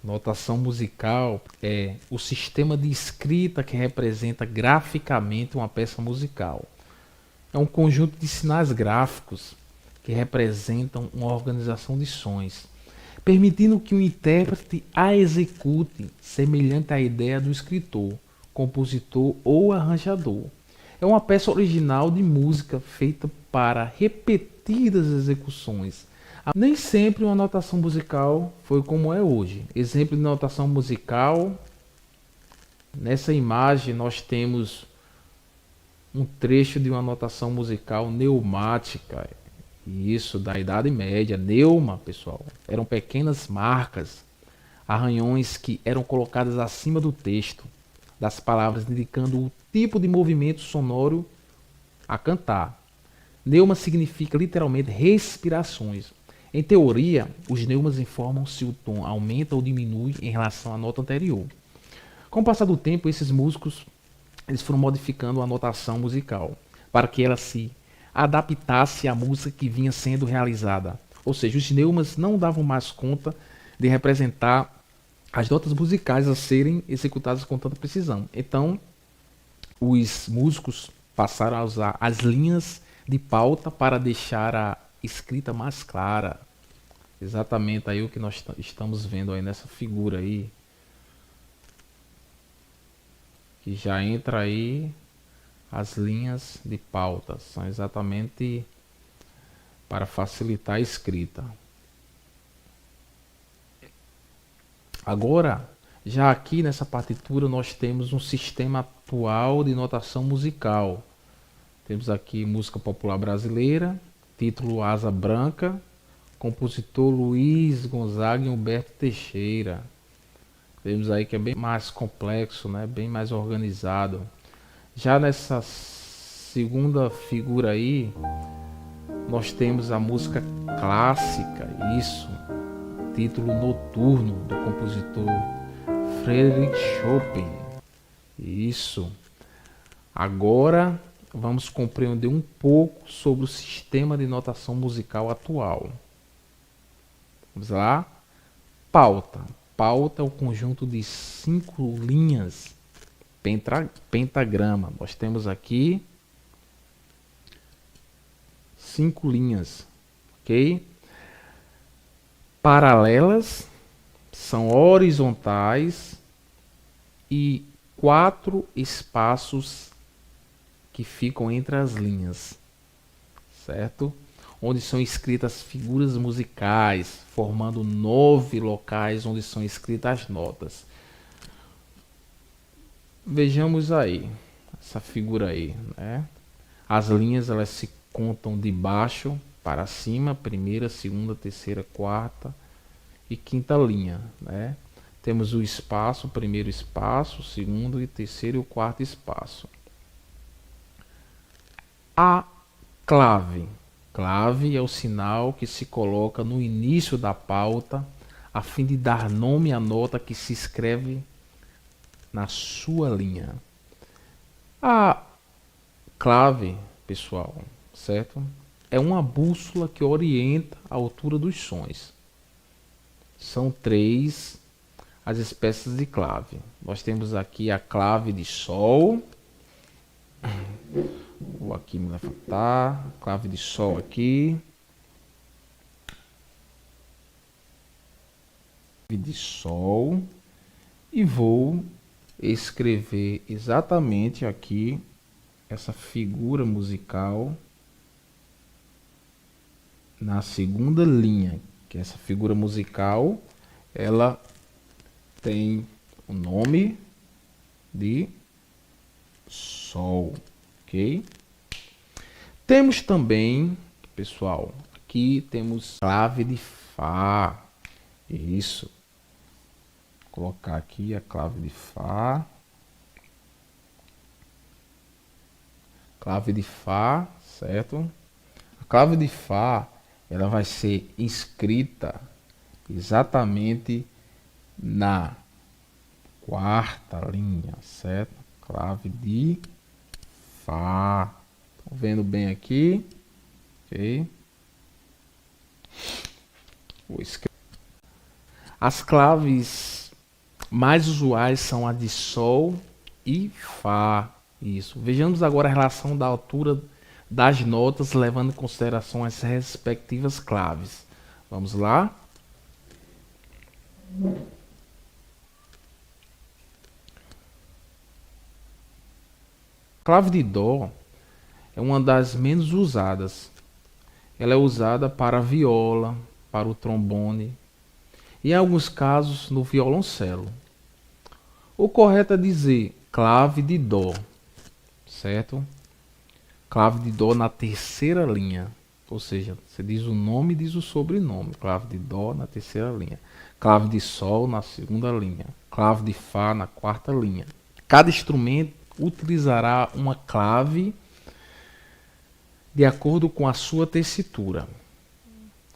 Notação musical é o sistema de escrita que representa graficamente uma peça musical. É um conjunto de sinais gráficos que representam uma organização de sons, permitindo que o intérprete a execute semelhante à ideia do escritor, compositor ou arranjador. É uma peça original de música feita para repetidas execuções. Nem sempre uma notação musical foi como é hoje. Exemplo de notação musical: nessa imagem nós temos um trecho de uma notação musical neumática. Isso da Idade Média. Neuma, pessoal, eram pequenas marcas, arranhões que eram colocadas acima do texto das palavras, indicando o tipo de movimento sonoro a cantar. Neuma significa literalmente respirações. Em teoria, os neumas informam se o tom aumenta ou diminui em relação à nota anterior. Com o passar do tempo, esses músicos eles foram modificando a notação musical para que ela se adaptasse à música que vinha sendo realizada. Ou seja, os neumas não davam mais conta de representar as notas musicais a serem executadas com tanta precisão. Então, os músicos passaram a usar as linhas de pauta para deixar a escrita mais clara. Exatamente aí o que nós estamos vendo aí nessa figura aí, que já entra aí as linhas de pauta, são exatamente para facilitar a escrita. Agora, já aqui nessa partitura nós temos um sistema atual de notação musical. Temos aqui música popular brasileira, título Asa Branca, compositor Luiz Gonzaga e Humberto Teixeira. Vemos aí que é bem mais complexo, né? Bem mais organizado. Já nessa segunda figura aí, nós temos a música clássica, isso, título Noturno, do compositor Friedrich Chopin. Isso. Agora vamos compreender um pouco sobre o sistema de notação musical atual. Vamos lá? Pauta. Pauta é o conjunto de 5 linhas, pentagrama. Nós temos aqui 5 linhas, ok? Paralelas são horizontais e 4 espaços que ficam entre as linhas, certo? Onde são escritas figuras musicais, formando 9 locais onde são escritas as notas. Vejamos aí, essa figura aí, né? As linhas elas se contam de baixo para cima, primeira, segunda, terceira, quarta e quinta linha, né? Temos o espaço, o primeiro espaço, o segundo e terceiro e o quarto espaço. A clave. Clave é o sinal que se coloca no início da pauta a fim de dar nome à nota que se escreve na sua linha. A clave, pessoal, certo? É uma bússola que orienta a altura dos sons. São 3 as espécies de clave. Nós temos aqui a clave de sol. Vou aqui me levantar, clave de sol aqui, clave de sol, e vou escrever exatamente aqui essa figura musical na segunda linha, que essa figura musical ela tem o nome de sol. Ok? Temos também, pessoal, aqui temos clave de Fá. Isso. Vou colocar aqui a clave de Fá. Clave de Fá, certo? A clave de Fá, ela vai ser escrita exatamente na quarta linha, certo? Clave de Fá. Estão vendo bem aqui? Ok. Vou escrever. As claves mais usuais são a de Sol e Fá. Isso. Vejamos agora a relação da altura das notas, levando em consideração as respectivas claves. Vamos lá? A clave de Dó é uma das menos usadas. Ela é usada para a viola, para o trombone e, em alguns casos, no violoncelo. O correto é dizer clave de Dó, certo? Clave de Dó na terceira linha. Ou seja, você diz o nome e diz o sobrenome. Clave de Dó na terceira linha. Clave de Sol na segunda linha. Clave de Fá na quarta linha. Cada instrumento utilizará uma clave de acordo com a sua tessitura.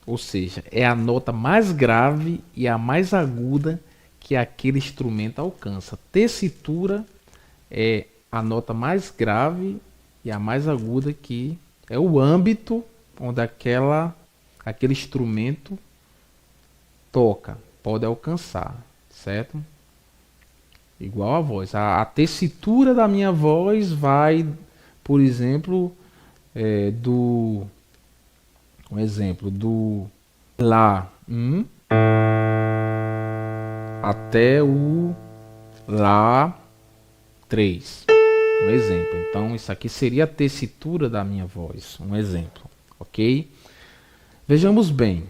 Ou seja, é a nota mais grave e a mais aguda que aquele instrumento alcança. Tessitura é a nota mais grave e a mais aguda, que é o âmbito onde aquele instrumento toca, pode alcançar, certo? Igual a voz. A tessitura da minha voz vai, por exemplo, do Lá até o Lá 3. Um exemplo. Então, isso aqui seria a tessitura da minha voz. Um exemplo. Ok? Vejamos bem.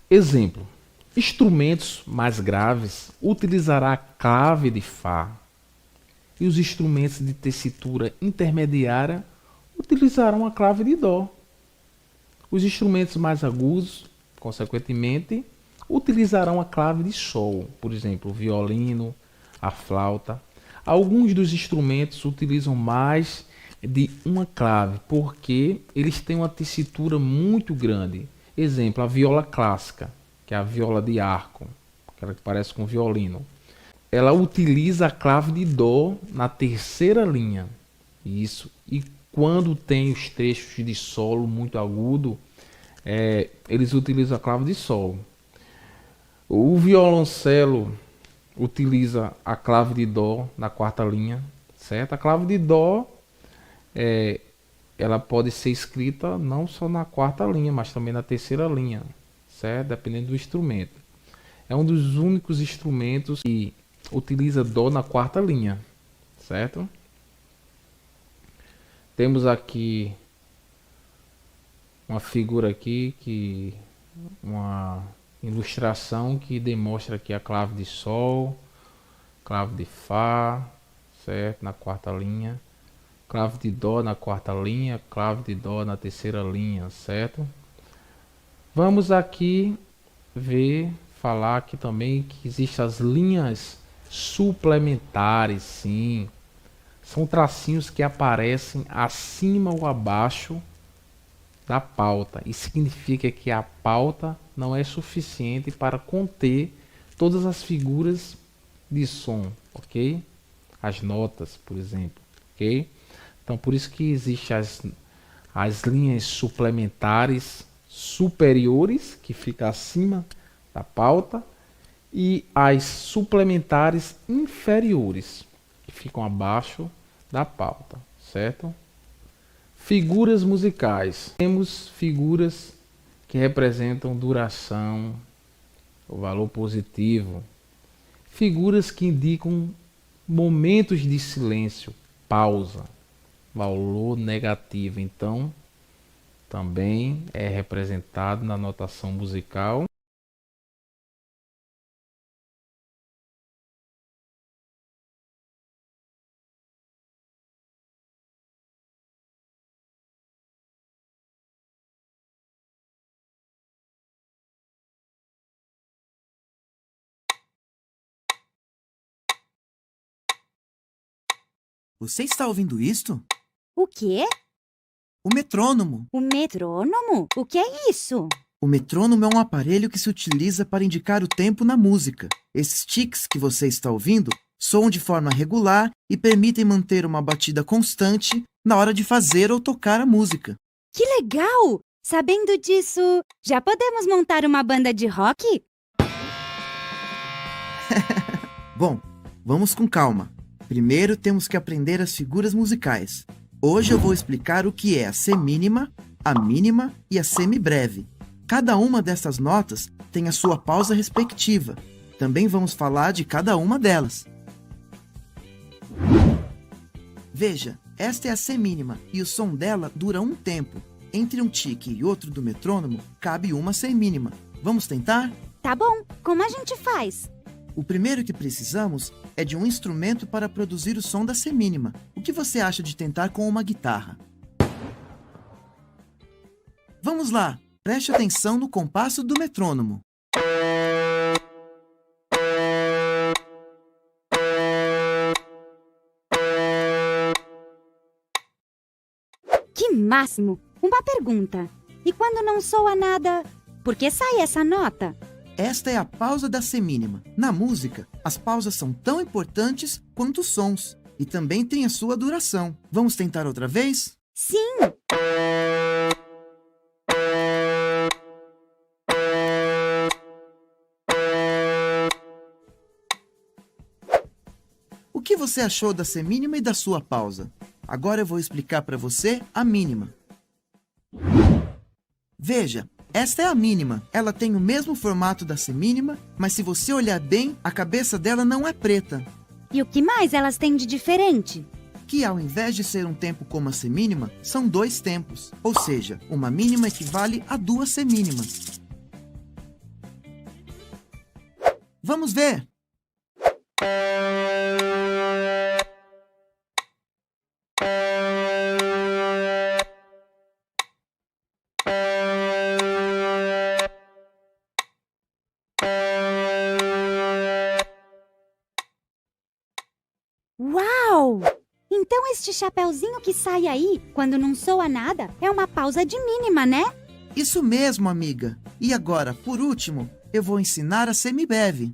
Exemplo. Instrumentos mais graves utilizará a clave de Fá. E os instrumentos de tessitura intermediária utilizarão a clave de Dó. Os instrumentos mais agudos, consequentemente, utilizarão a clave de Sol. Por exemplo, o violino, a flauta. Alguns dos instrumentos utilizam mais de uma clave, porque eles têm uma tessitura muito grande. Exemplo, a viola clássica, que é a viola de arco, aquela que parece com violino. Ela utiliza a clave de Dó na terceira linha. Isso. E quando tem os trechos de solo muito agudo, eles utilizam a clave de Sol. O violoncelo utiliza a clave de Dó na quarta linha, certo? A clave de Dó ela pode ser escrita não só na quarta linha, mas também na terceira linha, certo? Dependendo do instrumento. É um dos únicos instrumentos que utiliza Dó na quarta linha, certo? Temos aqui uma figura aqui, uma ilustração que demonstra aqui a clave de Sol, clave de Fá, certo? Na quarta linha, clave de Dó na quarta linha, clave de Dó na terceira linha, certo? Vamos aqui falar aqui também que existem as linhas suplementares, sim. São tracinhos que aparecem acima ou abaixo da pauta. Isso significa que a pauta não é suficiente para conter todas as figuras de som, ok? As notas, por exemplo, ok? Então, por isso que existem as linhas suplementares superiores, que ficam acima da pauta, e as suplementares inferiores, que ficam abaixo da pauta, certo? Figuras musicais. Temos figuras que representam duração, o valor positivo. Figuras que indicam momentos de silêncio, pausa, valor negativo. Então, também é representado na notação musical. Você está ouvindo isto? O quê? O metrônomo. O metrônomo? O que é isso? O metrônomo é um aparelho que se utiliza para indicar o tempo na música. Esses tiques que você está ouvindo soam de forma regular e permitem manter uma batida constante na hora de fazer ou tocar a música. Que legal! Sabendo disso, já podemos montar uma banda de rock? Bom, vamos com calma. Primeiro temos que aprender as figuras musicais. Hoje eu vou explicar o que é a semínima, a mínima e a semibreve. Cada uma dessas notas tem a sua pausa respectiva. Também vamos falar de cada uma delas. Veja, esta é a semínima e o som dela dura um tempo. Entre um tique e outro do metrônomo, cabe uma semínima. Vamos tentar? Tá bom, como a gente faz? O primeiro que precisamos é de um instrumento para produzir o som da semínima. O que você acha de tentar com uma guitarra? Vamos lá, preste atenção no compasso do metrônomo. Que máximo! Uma pergunta. E quando não soa nada, por que sai essa nota? Esta é a pausa da semínima. Na música, as pausas são tão importantes quanto os sons. E também tem a sua duração. Vamos tentar outra vez? Sim! O que você achou da semínima e da sua pausa? Agora eu vou explicar para você a mínima. Veja, esta é a mínima. Ela tem o mesmo formato da semínima, mas se você olhar bem, a cabeça dela não é preta. E o que mais elas têm de diferente? Que ao invés de ser um tempo como a semínima, são 2 tempos. Ou seja, uma mínima equivale a 2 semínimas. Vamos ver! Uau! Então este chapeuzinho que sai aí, quando não soa nada, é uma pausa de mínima, né? Isso mesmo, amiga. E agora, por último, eu vou ensinar a semibreve.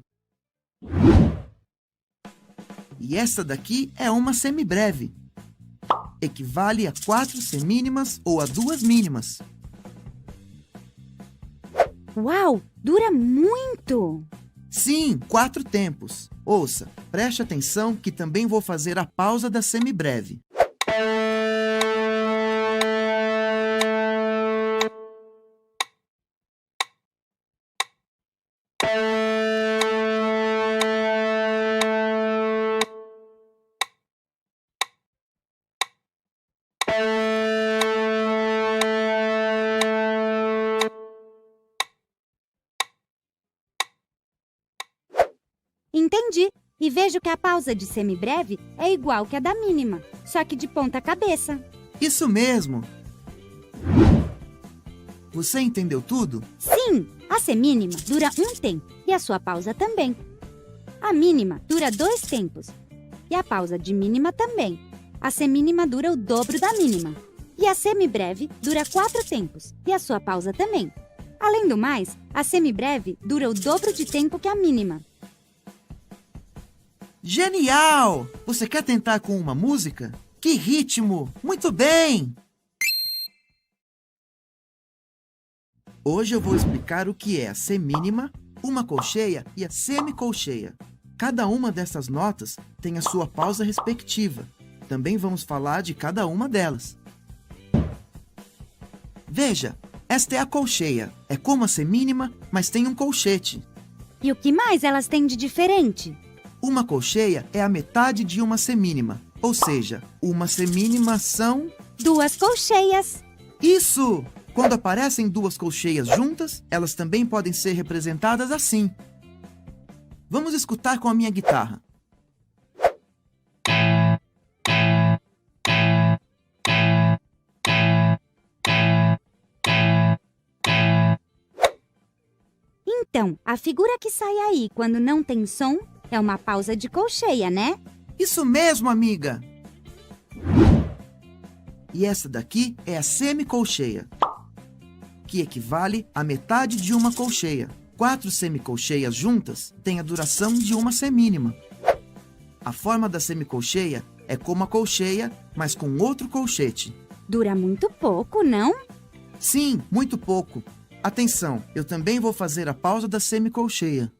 E esta daqui é uma semibreve. Equivale a 4 semínimas ou a 2 mínimas. Uau! Dura muito! Sim, 4 tempos. Ouça, preste atenção que também vou fazer a pausa da semibreve. Entendi. E vejo que a pausa de semibreve é igual que a da mínima, só que de ponta cabeça. Isso mesmo! Você entendeu tudo? Sim, a semínima dura um tempo e a sua pausa também. A mínima dura 2 tempos e a pausa de mínima também. A semínima dura o dobro da mínima. E a semibreve dura 4 tempos e a sua pausa também. Além do mais, a semibreve dura o dobro de tempo que a mínima. Genial! Você quer tentar com uma música? Que ritmo! Muito bem! Hoje eu vou explicar o que é a semínima, uma colcheia e a semicolcheia. Cada uma dessas notas tem a sua pausa respectiva. Também vamos falar de cada uma delas. Veja, esta é a colcheia. É como a semínima, mas tem um colchete. E o que mais elas têm de diferente? Uma colcheia é a metade de uma semínima, ou seja, uma semínima são... 2 colcheias. Isso! Quando aparecem 2 colcheias juntas, elas também podem ser representadas assim. Vamos escutar com a minha guitarra. Então, a figura que sai aí quando não tem som é uma pausa de colcheia, né? Isso mesmo, amiga! E essa daqui é a semicolcheia, que equivale à metade de uma colcheia. 4 semicolcheias juntas têm a duração de uma semínima. A forma da semicolcheia é como a colcheia, mas com outro colchete. Dura muito pouco, não? Sim, muito pouco. Atenção, eu também vou fazer a pausa da semicolcheia.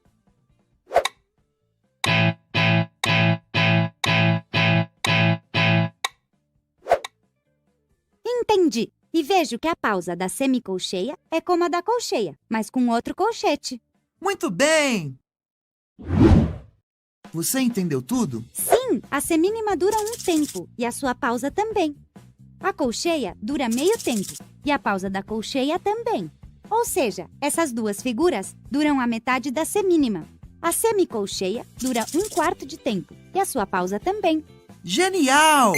Entendi! E vejo que a pausa da semicolcheia é como a da colcheia, mas com outro colchete. Muito bem! Você entendeu tudo? Sim, a semínima dura um tempo e a sua pausa também. A colcheia dura meio tempo e a pausa da colcheia também. Ou seja, essas duas figuras duram a metade da semínima. A semicolcheia dura um quarto de tempo e a sua pausa também. Genial!